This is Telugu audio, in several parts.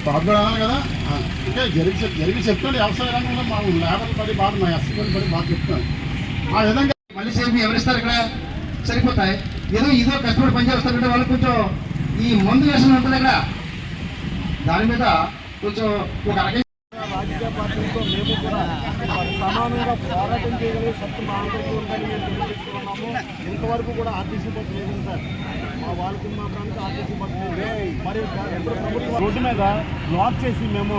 ప్రాబ్లం అనాలి కదా. అంటే జరిగి చెప్తాను వ్యవసాయ రంగంలో మా లేబర్ పడి బాధ మా ఎస్సీ పడి బాధ చెప్తాను. ఆ విధంగా మళ్ళీ సేపు ఎవరిస్తారు ఇక్కడ సరిపోతాయి. ఇదో కష్టపడి పనిచేస్తారంటే వాళ్ళు కొంచెం ఈ మందు వేసిన ఉంటుంది ఇక్కడ దాని మీద కొంచెం ఒక రాజకీయ పార్టీలతో మేము కూడా సమానంగా పోరాటం చేయగలిగే శక్తి మా అందరికీ ఉందని మేము తెలియజేస్తున్నాము. ఇంతవరకు కూడా ఆర్టీసీ బస్సు లేదు సార్. మా వాళ్ళకి మా ప్రాంతం ఆర్టీసీ బస్సు లేదు. మరి ప్రభుత్వం రోడ్డు మీద బ్లాక్ చేసి మేము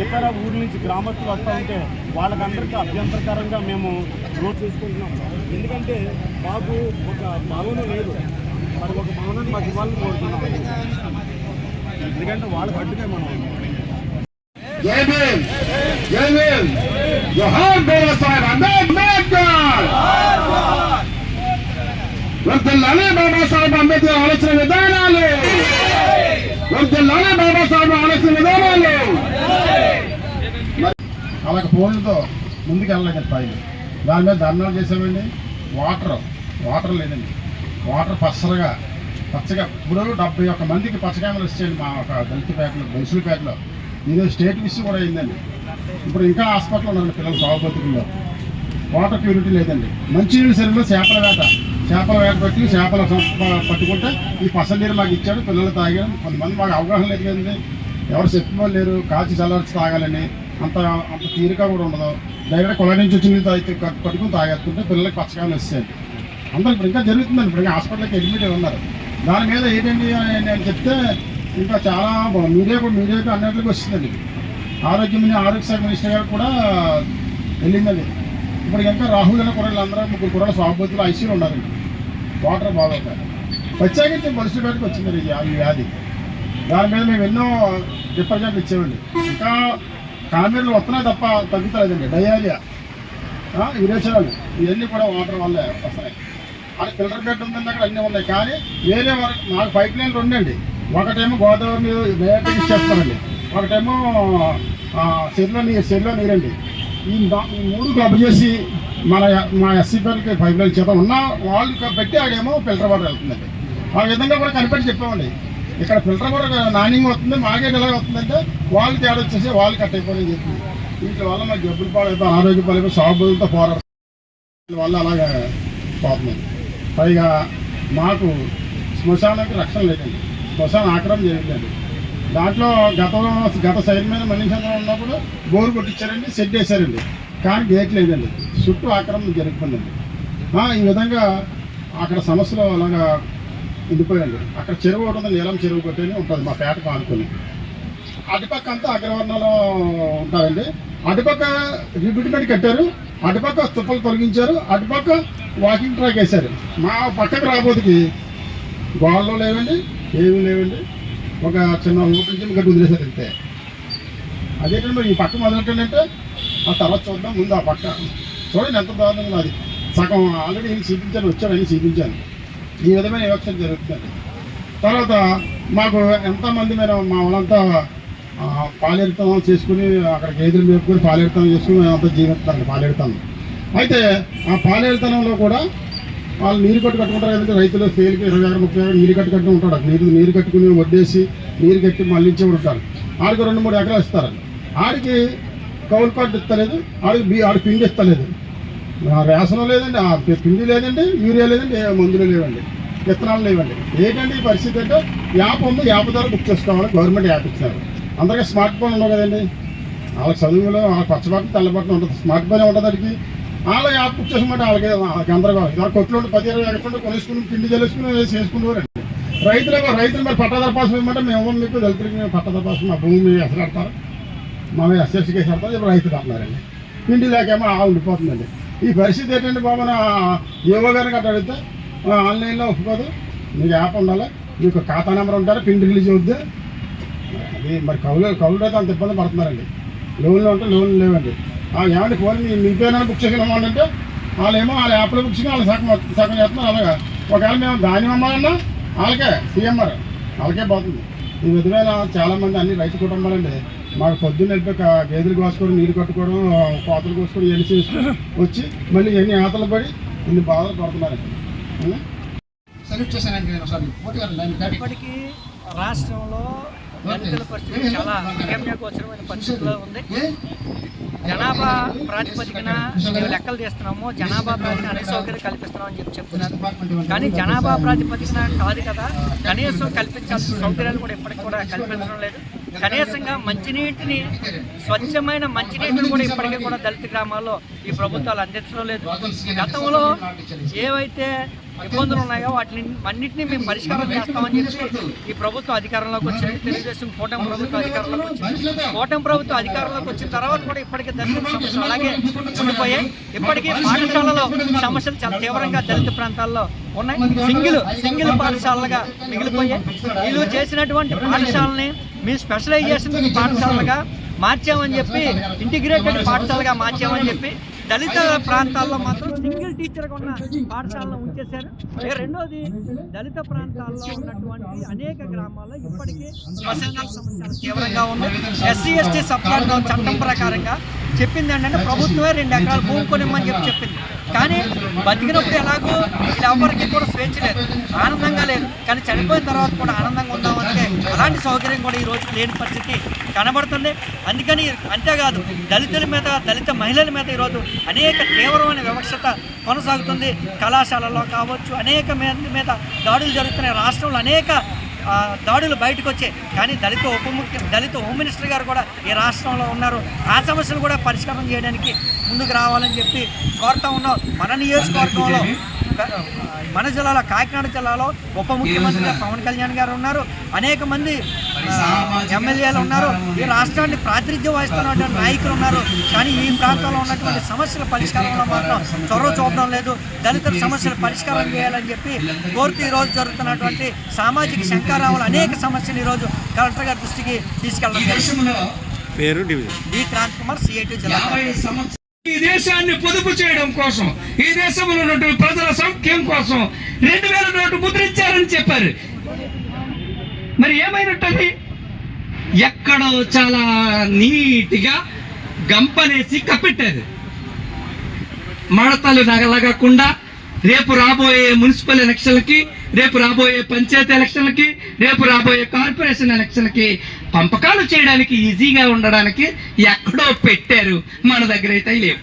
ఇతర ఊరి నుంచి గ్రామస్తులు వస్తూ ఉంటే వాళ్ళకందరికీ అభ్యంతరకరంగా మేము రోడ్ చేసుకుంటున్నాం. ఎందుకంటే మాకు ఒక భవనం లేదు. మరి ఒక భవనాన్ని మాకు ఇవ్వాలని కోరుతున్నాం. ఎందుకంటే వాళ్ళ పట్టుకే మనం జై భీమ్, జై భీమ్, జోహార్ బాబాసాహెబ్ అంబేద్కర్. వర్ధిల్లాలి బాబాసాహెబ్ అంబేద్కర్ ఆలోచన విధానాలు, వర్ధిల్లాలి బాబాసాహెబ్ ఆలోచన విధానాలు. అలాగే ఫోన్లతో ముందుకు వెళ్ళలేదు పైలు. దాని మీద ధర్నాలు చేసామండి. వాటర్ లేదండి. వాటర్ పచ్చగా ఇప్పుడు 71 మందికి పచ్చకాయలు వచ్చాయండి మా ఒక దళితపేటలో, బొలుసులపేటలో. ఇది స్టేట్ విషయం కూడా అయిందండి. ఇప్పుడు ఇంకా హాస్పిటల్ ఉన్నారండి పిల్లలు సాగుబతుకుల్లో. వాటర్ ప్యూరిటీ లేదండి. మంచినీళ్ళు సరిగ్గా చేపల వేట పెట్టి చేపల పట్టుకుంటే ఈ పసల నీరు మాకు ఇచ్చాడు. పిల్లలు తాగారు. కొంతమంది మాకు అవగాహన లేదు కదండి. ఎవరు చెప్పేవాళ్ళు లేరు. కాచి చల్లార్చి తాగాలని అంత తీరిక కూడా ఉండదు. డైరెక్ట్ కొల నుంచి వచ్చి నీళ్ళు పట్టుకుని తాగేస్తుంటే పిల్లలకి పచ్చకాయలు వస్తాయండి. అందరూ ఇప్పుడు ఇంకా జరుగుతుందండి. ఇప్పుడు ఇంకా హాస్పిటల్కి అడ్మిట్ అయి ఉన్నారు. దాని మీద ఏంటండి నేను చెప్తే ఇంకా చాలా మీడియాకు అన్నింటికి వస్తుందండి. ఆరోగ్య శాఖ మినిస్టర్ గారు కూడా వెళ్ళిందండి. ఇప్పుడు ఇంకా రాహుల్ అనే కుర్రలు అందరూ 3 కుర్రలు సాగుబోతులు ఐసీలో ఉన్నారండి. వాటర్ బాగోక ప్రత్యేకించి బొలుసుపేటకు వచ్చిందండి ఈ వ్యాధి. దాని మీద మేము ఎన్నో రిప్రజెంట్ ఇచ్చామండి. ఇంకా కామెర్లు వస్తున్నాయి తప్ప తగ్గుతలేదండి. డయేరియా, విరేచనాలు ఇవన్నీ కూడా వాటర్ వల్లే వస్తున్నాయి. అది ఫిల్టర్ బెడ్ ఉందండి, అక్కడ అన్నీ ఉన్నాయి. కానీ వేరే వరకు మాకు పైప్ లైన్లు ఉండండి. ఒకటేమో గోదావరి డైరెక్ట్ ఇచ్చేస్తారండి, ఒకటేమో చెరులో నీరండి. ఈ 3 క్లబ్ చేసి మా ఎస్సీపీలకి పైప్ లైన్ చేత ఉన్న వాళ్ళు పెట్టి ఆడేమో ఫిల్టర్ వాటర్ వెళ్తుందండి. ఆ విధంగా కూడా కనిపెట్టి చెప్పామండి. ఇక్కడ ఫిల్టర్ వాటర్ నాణ్యంగా వస్తుంది, మాకేట్ ఎలాగ వస్తుందంటే వాళ్ళు తేడా వచ్చేసి వాళ్ళు కట్ అయిపోయిందని చెప్పింది. వీటి వల్ల మాకు జబ్బులు పాడైతే ఆరోగ్య పాలైపోయి సాగుబులతో పోరాటం వల్ల అలాగే పోతుంది. పైగా మాకు శ్మశానానికి రక్షణ లేదండి. శ్మశాన ఆక్రమణ జరిగిందండి. దాంట్లో గత సైడ్ మీద మనిషంలో ఉన్నప్పుడు బోరు కొట్టించారండి, షెడ్ వేశారండి. కానీ గేట్ లేదండి. చుట్టూ ఆక్రమణ జరుగుతుందండి. ఈ విధంగా అక్కడ సమస్యలు అలాగా ఉండిపోయండి. అక్కడ చెరువు ఉంటుంది, నీలం చెరువు కొట్టేది ఉంటుంది మా పేటకు ఆనుకొని. అటుపక్క అంతా అగ్రవర్ణంలో ఉంటారండి. అటుపక్క రిబిట్మెంట్ కట్టారు, అటుపక్క తుప్పలు తొలగించారు, అటుపక్క వాకింగ్ ట్రాక్ వేశారు. మా పక్కకు రాబోతుకి గోడలు లేవండి, ఏమీ లేవండి. ఒక చిన్న ఓపెన్ జిమ్ గట్టి వదిలేశారు అంతే. అదేంటంటే ఈ పక్క మొదలెట్టంటే ఆ తర్వాత చూద్దాం. ముందు ఆ పక్క చూడండి ఎంత దారుణంగా. అది సగం ఆల్రెడీ చూపించాను, వచ్చాడని చూపించాను. ఈ విధమైన వివక్ష జరుగుతుంది. తర్వాత మాకు ఎంతమంది మేము మా వాళ్ళంతా పాలేరుతనం చేసుకుని అక్కడ గేదెలు మేపుకొని పాలేరుతనం చేసుకుని మేమంతా జీవిస్తాం పాలేరుతనం. అయితే ఆ పాలేరుతనంలో కూడా వాళ్ళు నీరు కట్టుకుంటారు కదంటే రైతులు ఫెయిల్కి 20-30 నీరు కట్టుకుంటూ ఉంటాడు. నీరు కట్టుకుని వడ్డేసి నీరు కట్టి మళ్ళించే ఉంటారు. ఆడికి 2-3 ఎకరాలు ఇస్తారండి. ఆడికి కౌలు కార్డు ఇస్తలేదు, ఆడికి పిండి ఇస్తలేదు, రేషన్ లేదండి, పిండి లేదండి, యూరియా లేదండి, మందులు లేవండి, విత్తనాలు లేవండి. ఏంటంటే ఈ పరిస్థితి అంటే యాప్ ఉంది, యాప్ ద్వారా బుక్ చేసుకోవాలి. గవర్నమెంట్ యాప్ ఇచ్చినారు. అందరికీ స్మార్ట్ ఫోన్ ఉండవు కదండి. వాళ్ళకి చదువులో వాళ్ళకి పచ్చబట్టం తెల్లబట్టం ఉంటుంది, స్మార్ట్ ఫోనే ఉంటుంది. వాడికి వాళ్ళ యాప్ బుక్ చేసుకుంటే వాళ్ళకి అందరూ కొట్లు 10-20 ఎకరాలు కొనేసుకుని పిండి చల్లేసుకుని చేసుకుంటారండి. రైతులు మరి పట్టాదార పాసం ఇవ్వమంటే మేము మీకు దళితులకి మేము పట్టాదార పాసం మా భూమి ఎసరు కడతారు, మా ఎస్ఎస్సీకి వేసి కడతారు. ఇప్పుడు రైతులు అంటున్నారండి. పిండి లేకేమో ఉండిపోతుందండి. ఈ పరిస్థితి ఏంటంటే బాబు ఏవో గారికి అట్లా అడిగితే ఆన్లైన్లో ఒప్పుకోదు, మీకు యాప్ ఉండాలి, మీకు ఖాతా నెంబర్ ఉంటారు, పిండి రిలీజ్ అవుద్ది. అది మరి కౌలు అయితే అంత ఇబ్బంది పడుతున్నారండి. లోన్లు ఉంటే లోన్లు లేవండి. ఏమంటే ఫోన్ మీ పేరు బుక్ చేసుకున్నామంటే వాళ్ళేమో వాళ్ళ యాప్లో బుక్ చేసుకుని వాళ్ళు సగం చేస్తున్నారు. అలాగా ఒకవేళ మేము ధాన్యం అమ్మాలన్నా వాళ్ళకే సీఎంఆర్ వాళ్ళకే పోతుంది. ఈ విధమైన చాలామంది అన్ని రైతు కుటుంబాలండి. మాకు పొద్దున్న వెళ్ళిపోయి గేదెలు కోసుకోవడం, నీరు కట్టుకోవడం, కోతలు కోసుకొని ఎన్ని చేసుకుని వచ్చి మళ్ళీ ఎన్ని ఆతలు పడి ఇన్ని బాధలు పడుతున్నారండి. సల్యూట్ చేశానండి నేను. ఇప్పటికీ రాష్ట్రంలో దళితుల పరిస్థితి చాలా అగమ్యగోచరమైన పరిస్థితిలో ఉంది. జనాభా ప్రాతిపదికన మేము లెక్కలు తీస్తున్నాము, జనాభా ప్రాతిపదికన అన్ని సౌకర్యాలు కల్పిస్తున్నామని చెప్తున్నారు. కానీ జనాభా ప్రాతిపదికన కాదు కదా, కనీసం కల్పించాల్సిన సౌకర్యాలు కూడా ఇప్పటికి కూడా కల్పించడం లేదు. కనీసంగా మంచినీటిని, స్వచ్ఛమైన మంచినీటిని కూడా ఇప్పటికీ కూడా దళిత గ్రామాల్లో ఈ ప్రభుత్వాలు అందించడం లేదు. గతంలో ఏవైతే ఇబ్బందులు ఉన్నాయో వాటిని అన్నింటినీ మేము పరిష్కారం చేస్తామని చెప్పి ఈ ప్రభుత్వం అధికారంలోకి వచ్చింది. తెలుగుదేశం కూటమి ప్రభుత్వం అధికారంలోకి వచ్చింది. కూటమి ప్రభుత్వం అధికారంలోకి వచ్చిన తర్వాత కూడా ఇప్పటికీ దళిత సమస్యలు అలాగే ఉండిపోయాయి. ఇప్పటికీ పాఠశాలలో సమస్యలు చాలా తీవ్రంగా దళిత ప్రాంతాల్లో ఉన్నాయి. సింగిల్ పాఠశాలలుగా మిగిలిపోయాయి. వీళ్ళు చేసినటువంటి పాఠశాలని మేము స్పెషలైజేషన్ పాఠశాలలుగా మార్చామని చెప్పి, ఇంటిగ్రేటెడ్ పాఠశాలగా మార్చామని చెప్పి దళిత ప్రాంతాల్లో మాత్రం సింగిల్ టీచర్గా ఉన్న పాఠశాలను ఉంచేశారు. రెండోది, దళిత ప్రాంతాల్లో ఉన్నటువంటి అనేక గ్రామాల్లో ఇప్పటికీ శ్మశానాల సమస్యలు తీవ్రంగా ఉన్నాయి. ఎస్సీ ఎస్టీ సప్లాన్ చట్టం ప్రకారంగా చెప్పింది ఏంటంటే ప్రభుత్వమే 2 ఎకరాలు భూమి కొనిమ్మని చెప్పింది. కానీ బతికినప్పుడు ఎలాగో ఇలా ఎవరికి కూడా స్వేచ్ఛ లేదు, ఆనందంగా లేదు. కానీ చనిపోయిన తర్వాత కూడా ఆనందంగా ఉందామంటే అలాంటి సౌకర్యం కూడా ఈ రోజు లేని పరిస్థితి కనబడుతుంది. అందుకని అంతేకాదు, దళితుల మీద, దళిత మహిళల మీద ఈరోజు అనేక తీవ్రమైన వివక్షత కొనసాగుతుంది. కళాశాలలో కావచ్చు, అనేక మంది మీద దాడులు జరుగుతున్నాయి. రాష్ట్రంలో అనేక దాడులు బయటకు వచ్చాయి. కానీ దళిత హోమ్ మినిస్టర్ గారు కూడా ఈ రాష్ట్రంలో ఉన్నారు. ఆ సమస్యలు కూడా పరిష్కారం చేయడానికి ముందుకు రావాలని చెప్పి కోరుతా ఉన్నాం. మన నియోజకవర్గంలో, మన జిల్లాలో, కాకినాడ జిల్లాలో ఉప ముఖ్యమంత్రిగా పవన్ కళ్యాణ్ గారు ఉన్నారు. అనేక మంది ఎమ్మెల్యేలు ఉన్నారు. ఈ రాష్ట్రాన్ని ప్రాతినిధ్యం వహిస్తున్నటువంటి నాయకులు ఉన్నారు. కానీ ఈ ప్రాంతంలో ఉన్నటువంటి సమస్యల పరిష్కారంలో మాత్రం చొరవ చూపడం లేదు. దళితుల సమస్యలు పరిష్కారం చేయాలని చెప్పి కోరుతూ ఈరోజు జరుగుతున్నటువంటి సామాజిక శంకారావులు అనేక సమస్యలు ఈరోజు కలెక్టర్ గారి దృష్టికి తీసుకెళ్ళడం. పేరు డి క్రాంతి కుమార్, సిఐటి జిల్లా. ఈ దేశాన్ని పొదుపు చేయడం కోసం, ఈ దేశంలో ఉన్నటువంటి ప్రజల సౌఖ్యం కోసం 2000 నోటు ముద్రించారని చెప్పారు. మరి ఏమైనట్టది? ఎక్కడో చాలా నీట్గా గంపనేసి కప్పెట్టారు. మడతలు నగలగకుండా రేపు రాబోయే మున్సిపల్ ఎలక్షన్లకి, రేపు రాబోయే పంచాయతీ ఎలక్షన్లకి, రేపు రాబోయే కార్పొరేషన్ ఎలక్షన్లకి పంపకాలు చేయడానికి ఈజీగా ఉండడానికి ఎక్కడో పెట్టారు. మన దగ్గర అయితే లేవు.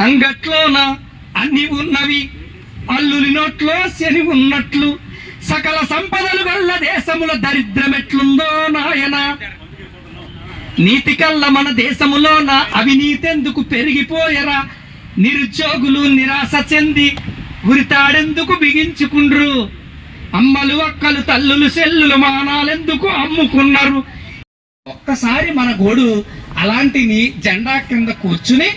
అంగట్లోన అన్ని ఉన్నవి, అల్లులి నోట్లో శని ఉన్నట్లు, సకల సంపదలు వల్ల దేశముల దరిద్రమెట్లుందో నాయన. నీతి కల్ల మన దేశములోన అవినీతెందుకు పెరిగిపోయరా, నిరుద్యోగులు నిరాశ చెంది ఉరితాడెందుకు బిగించుకుండ్రు, అమ్మలు అక్కలు తల్లులు సెల్లులు మానాలెందుకు అమ్ముకున్నారు. ఒక్కసారి మన గోడు అలాంటి జెండా కింద కూర్చుని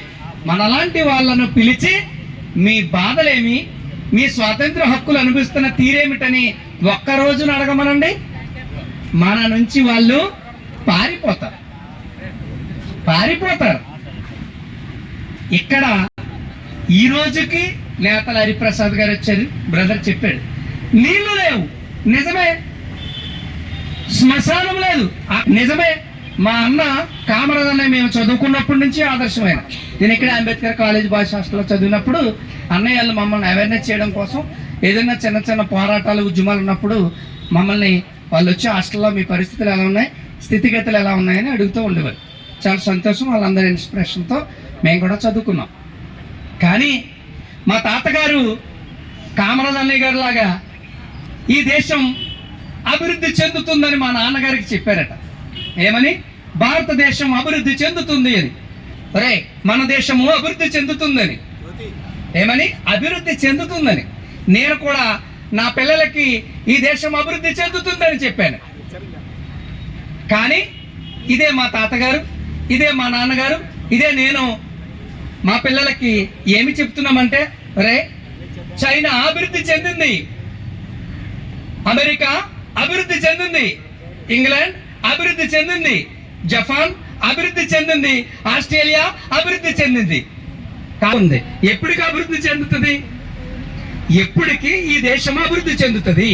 మనలాంటి వాళ్ళను పిలిచి మీ బాధలేమి, మీ స్వాతంత్ర హక్కులు అనుభవిస్తున్న తీరేమిటని ఒక్కరోజున అడగమనండి. మన నుంచి వాళ్ళు పారిపోతారు. ఇక్కడ ఈ రోజుకి నేతల హరిప్రసాద్ గారు వచ్చారు, బ్రదర్ చెప్పాడు, నీళ్లు లేవు, నిజమే. శ్మశానం లేదు, నిజమే. మా అన్న కామరాజ్ అన్నయ్య మేము చదువుకున్నప్పటి నుంచి ఆదర్శమైన. నేను ఇక్కడ అంబేద్కర్ కాలేజ్ బాయ్స్ హాస్టల్లో చదివినప్పుడు అన్నయ్యలు మమ్మల్ని అవేర్నెస్ చేయడం కోసం ఏదైనా చిన్న చిన్న పోరాటాలు, ఉద్యమాలు ఉన్నప్పుడు మమ్మల్ని వాళ్ళు వచ్చి హాస్టల్లో మీ పరిస్థితులు ఎలా ఉన్నాయి, స్థితిగతులు ఎలా ఉన్నాయని అడుగుతూ ఉండేవారు. చాలా సంతోషం, వాళ్ళందరి ఇన్స్పిరేషన్తో మేము కూడా చదువుకున్నాం. కానీ మా తాతగారు కామరాజ్ అన్నయ్య గారు లాగా ఈ దేశం అభివృద్ధి చెందుతుందని మా నాన్నగారికి చెప్పారట. ఏమని? భారతదేశం అభివృద్ధి చెందుతుంది అని. ఒరే, మన దేశము అభివృద్ధి చెందుతుందని. ఏమని? అభివృద్ధి చెందుతుందని. నేను కూడా నా పిల్లలకి ఈ దేశం అభివృద్ధి చెందుతుందని చెప్పాను. కానీ ఇదే మా తాతగారు, ఇదే మా నాన్నగారు, ఇదే నేను మా పిల్లలకి ఏమి చెప్తున్నామంటే, ఒరే, చైనా అభివృద్ధి చెందింది, అమెరికా అభివృద్ధి చెందింది, ఇంగ్లాండ్ అభివృద్ధి చెందింది, జపాన్ అభివృద్ధి చెందింది, ఆస్ట్రేలియా అభివృద్ధి చెందింది. కావుంది ఎప్పటికి అభివృద్ధి చెందుతుంది? ఎప్పటికీ ఈ దేశం అభివృద్ధి చెందుతుంది,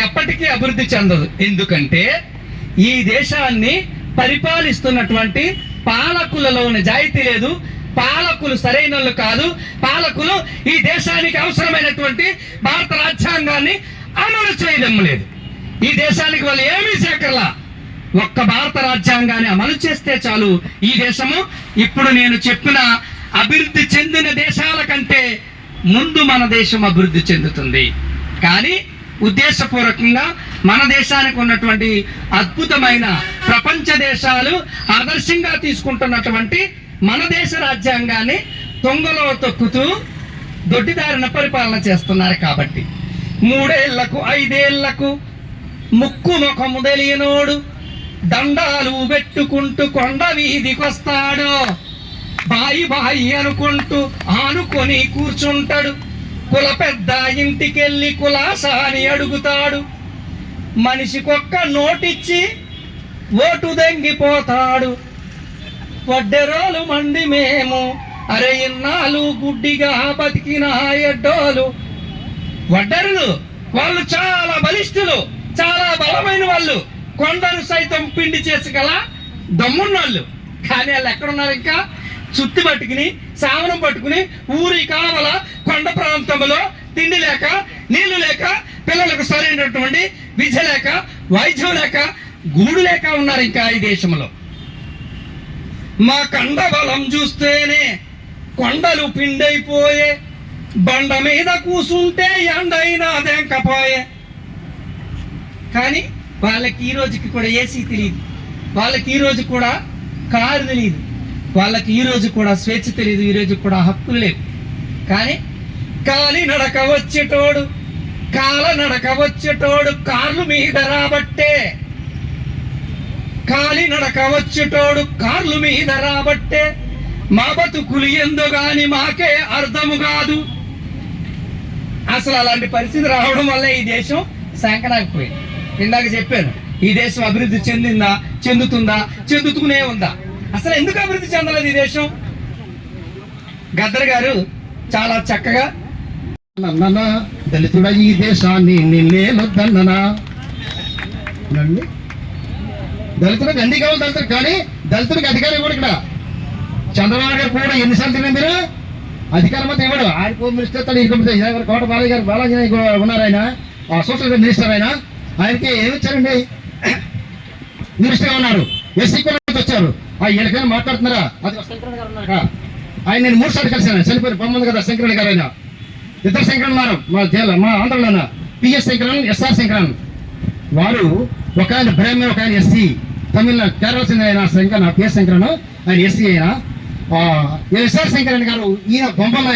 ఎప్పటికీ అభివృద్ధి చెందదు. ఎందుకంటే ఈ దేశాన్ని పరిపాలిస్తున్నటువంటి పాలకులలో నిజాయితీ లేదు, పాలకులు సరైన వాళ్ళు కాదు. పాలకులు ఈ దేశానికి అవసరమైనటువంటి భారత రాజ్యాంగాన్ని అమలు చేయడం లేదు. ఈ దేశానికి వాళ్ళు ఏమీ సేకరలా. ఒక్క భారత రాజ్యాంగాన్ని అమలు చేస్తే చాలు ఈ దేశము ఇప్పుడు నేను చెప్పిన అభివృద్ధి చెందిన దేశాల కంటే ముందు మన దేశం అభివృద్ధి చెందుతుంది. కానీ ఉద్దేశపూర్వకంగా మన దేశానికి ఉన్నటువంటి అద్భుతమైన ప్రపంచ దేశాలు ఆదర్శంగా తీసుకుంటున్నటువంటి మన దేశ రాజ్యాంగాన్ని తొంగలో తొక్కుతూ దొడ్డిదారిన పరిపాలన చేస్తున్నారు. కాబట్టి 3 ఏళ్లకు 5 ఏళ్లకు ముక్కు ముఖము తెలియనోడు దండాలు పెట్టుకుంటూ కొండ వీధికొస్తాడు. బాయి బాయి అనుకుంటూ ఆనుకొని కూర్చుంటాడు. కుల పెద్ద ఇంటికెళ్ళి కులాసాని అడుగుతాడు. మనిషికొక్క నోటిచ్చి ఓటు దెంగిపోతాడు. వడ్డెరోలు మండి మేము అరే ఇన్నాళ్ళు గుడ్డిగా బతికిన ఎడ్డోలు. వడ్డరులు వాళ్ళు చాలా బలిష్ఠులు, చాలా బలమైన వాళ్ళు, కొండను సైతం పిండి చేసుగల దమ్మున్నోళ్ళు. కానీ వాళ్ళు ఎక్కడున్నారు? ఇంకా చుత్తి పట్టుకుని సావనం పట్టుకుని ఊరి కావల కొండ ప్రాంతంలో తిండి లేక నీళ్లు లేక పిల్లలకు సరైనటువంటి విద్య లేక వైద్యం లేక గూడు లేక ఉన్నారు ఇంకా ఈ దేశంలో. మా కండ బలం చూస్తేనే కొండలు పిండైపోయే, బండ మీద కూసుంటే ఎండైనా దెంకపోయే. కానీ వాళ్ళకి ఈ రోజుకి కూడా ఏసీ తెలియదు, వాళ్ళకి ఈ రోజు కూడా కారు తెలియదు, వాళ్ళకి ఈ రోజు కూడా స్వేచ్ఛ తెలియదు, ఈ రోజు కూడా హక్కులు లేవు. కానీ కాలి నడక వచ్చేటోడు కాల నడక వచ్చేటోడు కార్లు మీద రాబట్టే, కాలి నడక వచ్చేటోడు కార్లు మీద రాబట్టే మా బతుకులు ఎందో గాని మాకే అర్థము కాదు. అసలు అలాంటి పరిస్థితి రావడం వల్ల ఈ దేశం శాంకనాకపోయింది. ఇందాక చెప్పాను, ఈ దేశం అభివృద్ధి చెందిందా, చెందుతుందా, చెందుతూనే ఉందా? అసలు ఎందుకు అభివృద్ధి చెందలేదు ఈ దేశం? గద్దర్ గారు చాలా చక్కగా నన్న దళితుడ ఈ దేశాన్ని నిన్నేనొద్దన్ననా. దళితుడికి అన్ని కావాలి దళితుడు, కానీ దళితుడికి అధికారం ఇవ్వడు. ఇక్కడ చంద్రబాబు గారు కూడా ఎన్నిసార్లు తిన్నా మీరు అధికారం అయితే ఇవ్వడు. ఆయన హోమ్ మినిస్టర్ కోట బాలయ్య గారు, బాలాజీ ఉన్నారు, ఆయన సోషల్ మినిస్టర్, ఆయనకి ఏమి ఇచ్చారండి? మినిస్టర్ ఉన్నారు, ఎస్సీ కూడా వచ్చారు. వీళ్ళకైనా మాట్లాడుతున్నారా? అది శంకరణ గారు ఉన్నారు, ఆయన నేను 3 సార్లు కలిసాను. చనిపోయిన బొమ్మలు కదా శంకరణ గారు. ఆయన 2 శంకరణ ఉన్నారు మా ఆంధ్రలో, పిఎస్ శంకరన్, ఎస్ఆర్ శంకరన్. వారు ఒక ఆయన బ్రాహ్మణ, ఒక ఆయన ఎస్సీ. తమిళనాడు కేరళ చెందిన ఆయన శంకరన్, పిఎస్ శంకరన్, ఆయన ఎస్సీ. ఆయన ఎస్ఆర్ శంకరన్ గారు ఈయన బొమ్మల